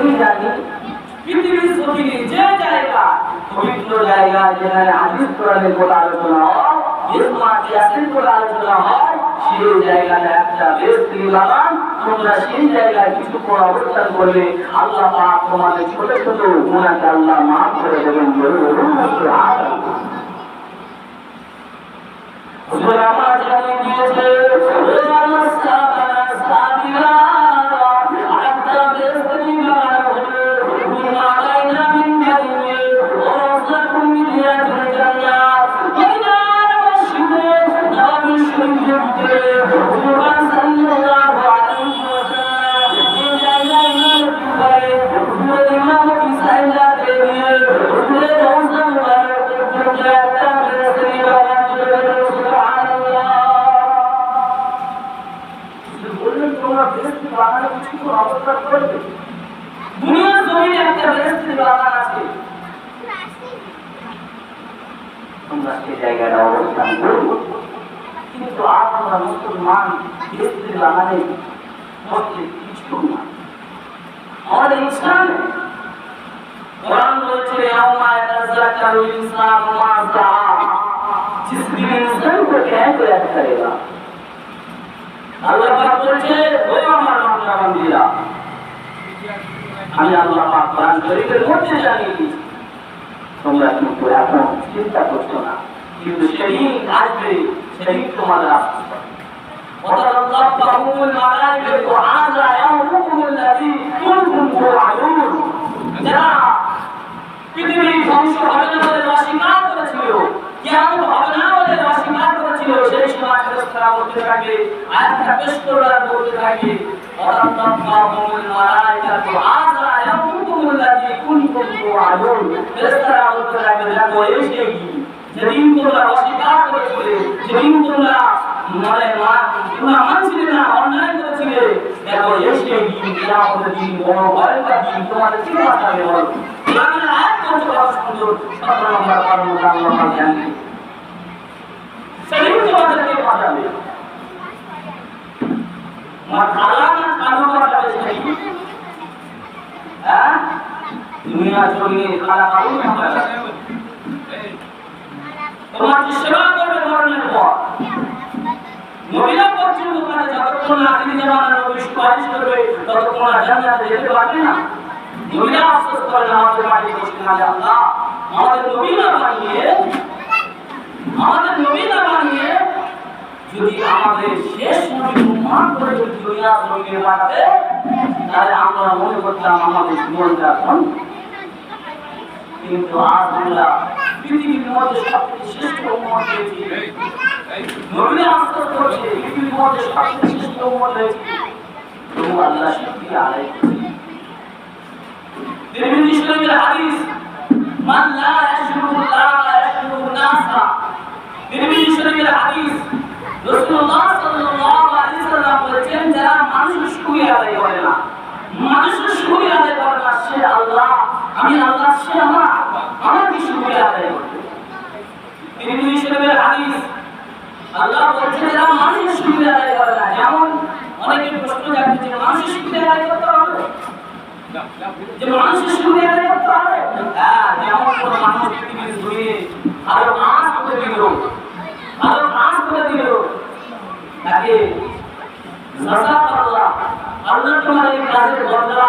সকলেই জানি পৃথিবীর জমিনে যে জায়গা পবিত্র জায়গা যেখানে হাদিস কোরআনের কথা আলোচনা হয়, ইসমা ইয়াসিন কথা আলোচনা হয়, সেই জায়গাটা একটা বেস্তির বাগান। তোমরা সেই জায়গায় কিছুক্ষণ অবস্থান করলে আল্লাহ পাক তোমাদের ছোট ছোট গুনাহকে আল্লাহ মাফ করে দেবেন। আমার জানিয়ে দিয়েছে দুনিয়ার জমিনে একটা বেস্তির বাগান আছে, তোমরা সেই জায়গাটা অবস্থান করবো। কিন্তু আজ আমরা মুসলমান বেস্তির বাগানে মধ্যে কিছু না। আমাদের ইসলামে কোরআন বলছে ইয়াউমা ইয়াতাযাক্কারুল ইনসানু মা সাআ, जिस दिन इंसान को क्या याद करेगा। আল্লাহ পাক বলছে ও আমার বান্দারা, আমি আল্লাহ পাক কোরআন শরীফের মধ্যে জানিয়ে দিয়েছি, তোমরা কিন্তু এখন চিন্তা করছো না, কিন্তু সেদিন আসবে, সেদিন তোমাদের আসবে। وتلقفهم الملائكة هذا يومكم الذي كنتم توعدون। যারা পৃথিবীর ধ্বংস হবে না বলে অস্বীকার করেছিল, কিয়ামত হবে না বলে অস্বীকার করেছিল, সেই সময় ফেরেশতারা বলতে থাকে, আয়াতটা পেশ করার বলতে থাকে وتلقفهم الملائكة هذا يومكم الذي كنتم توعدون। ফেরেশতারা বলতে থাকে, দেখো এই সেই যেদিন তোমরা অস্বীকার করেছিলে, যেদিন তোমরা মানছিলে না, অন্যায় করেছিলে, দেখো এই সেই দিন, কিয়ামতের দিন, বড় ভয়ঙ্কর দিন, তোমাদের কি বাঁচাবে বলো। কোরআনের আয়াত কত সুন্দর, 17 নম্বর পারার মধ্যে আল্লাহ জানেন সেদিন তোমাদেরকে বাঁচাবে। আল্লাহ না কানু বাঁচাবে সেদিন। হ্যাঁ, দুনিয়া জমিনে খালা কানুন বাঁচাবে, তোমার সেবা করবে মরণের পর। নবীরা পর্যন্ত মানে যতক্ষণ আখিরি জামানার নবী সুপারিশ করবে ততক্ষণ জান্নাতে যেতে পারবে না। নবীরা আফসোস করে আমাদের মাটি বসে না, আল্লাহ আমাদের নবী না বানিয়ে যদি আমাদের শেষ নবী উম্মত করে যদি দুনিয়া জমিনে পাঠাবে, তাহলে আমরা মনে করতাম আমাদের জীবনটা এখন। কিন্তু আজ আমরা পৃথিবীর মধ্যে সবচেয়ে শ্রেষ্ঠ উম্মত হয়েছি, নবীরা আফসোস করছে পৃথিবীর মধ্যে সবচেয়ে শ্রেষ্ঠ উম্মত হয়েছি, তবু আল্লাহ শুকরিয়া আদায় করছে। তিরমিজি শরীফের হাদিস, মান লা ইয়াশকুরুল্লাহ ইয়াশকুরুন নাসা। তিরমিজি শরীফের হাদিস, রাসূলুল্লাহ সাল্লাল্লাহু আলাইহি সাল্লাম বলেছেন, যারা মানুষের শুকরিয়া আদায় করে না, মানুষের শুকরিয়া আদায় করে না, সে আল্লাহ, আমি আল্লাহ, সে আমাকে শুকরিয়া আদায় করবে। তিরমিজি শরীফের হাদিস, আল্লাহ বলছেন যারা মানুষের শুকরিয়া আদায় করে না। যেমন অনেকে প্রশ্ন জানতে চায়, মানুষের শুকরিয়া আদায় করতে হবে, যে মানুষের শুকরিয়া আদায় করতে হবে। হ্যাঁ, যেমন কোন মানুষ পৃথিবীর জমিনে আরো কাজ করে দিল, তাকে জাযাকাল্লাহ, আল্লাহ তোমার এই কাজের বদলা